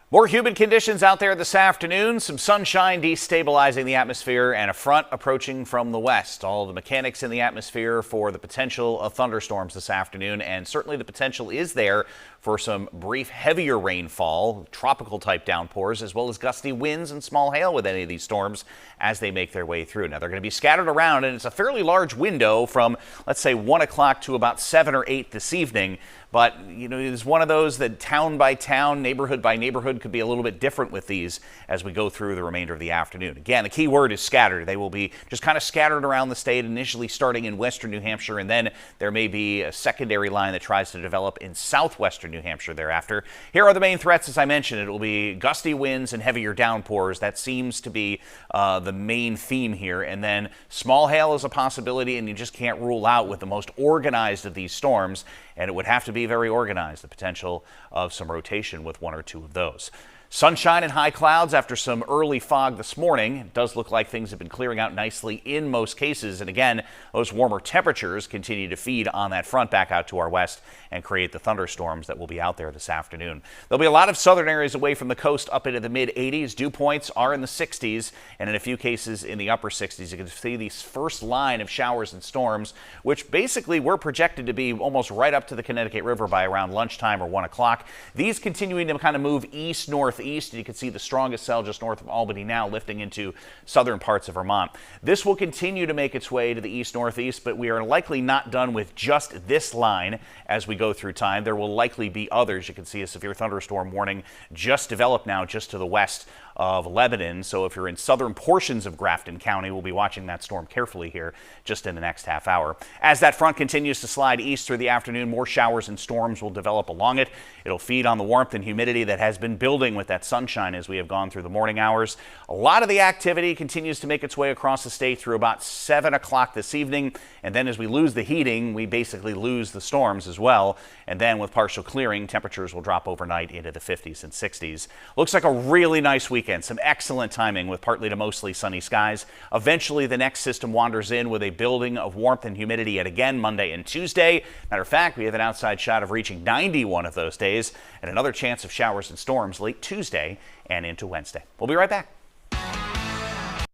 More humid conditions out there this afternoon. Some sunshine destabilizing the atmosphere and a front approaching from the west. All the mechanics in the atmosphere for the potential of thunderstorms this afternoon, and certainly the potential is there for some brief heavier rainfall, tropical type downpours, as well as gusty winds and small hail with any of these storms as they make their way through. Now they're going to be scattered around, and it's a fairly large window from, let's say, 1 o'clock to about 7 or 8 this evening. But, you know, it's one of those that town by town, neighborhood by neighborhood could be a little bit different with these as we go through the remainder of the afternoon. Again, the key word is scattered. They will be just kind of scattered around the state, initially starting in western New Hampshire, and then there may be a secondary line that tries to develop in southwestern New Hampshire thereafter. Here are the main threats, as I mentioned. It will be gusty winds and heavier downpours. That seems to be the main theme here. And then small hail is a possibility, and you just can't rule out with the most organized of these storms, and it would have to be very organized, the potential of some rotation with 1 or 2 of those. Sunshine and high clouds after some early fog this morning. It does look like things have been clearing out nicely in most cases. And again, those warmer temperatures continue to feed on that front back out to our west and create the thunderstorms that will be out there this afternoon. There'll be a lot of southern areas away from the coast up into the mid 80s. Dew points are in the 60s, and in a few cases in the upper 60s. You can see these first line of showers and storms, which basically were projected to be almost right up to the Connecticut River by around lunchtime or 1 o'clock. These continuing to kind of move east-northeast. You can see the strongest cell just north of Albany now lifting into southern parts of Vermont. This will continue to make its way to the east-northeast, but we are likely not done with just this line as we go through time. There will likely be others. You can see a severe thunderstorm warning just developed now just to the west of Lebanon. So if you're in southern portions of Grafton County, we'll be watching that storm carefully here just in the next half hour. As that front continues to slide east through the afternoon, more showers and storms will develop along it. It'll feed on the warmth and humidity that has been building with that sunshine as we have gone through the morning hours. A lot of the activity continues to make its way across the state through about 7 o'clock this evening. And then as we lose the heating, we basically lose the storms as well. And then with partial clearing, temperatures will drop overnight into the 50s and 60s. Looks like a really nice weekend. Some excellent timing with partly to mostly sunny skies. Eventually, the next system wanders in with a building of warmth and humidity yet again Monday and Tuesday. Matter of fact, we have an outside shot of reaching 90 one of those days and another chance of showers and storms late Tuesday and into Wednesday. We'll be right back.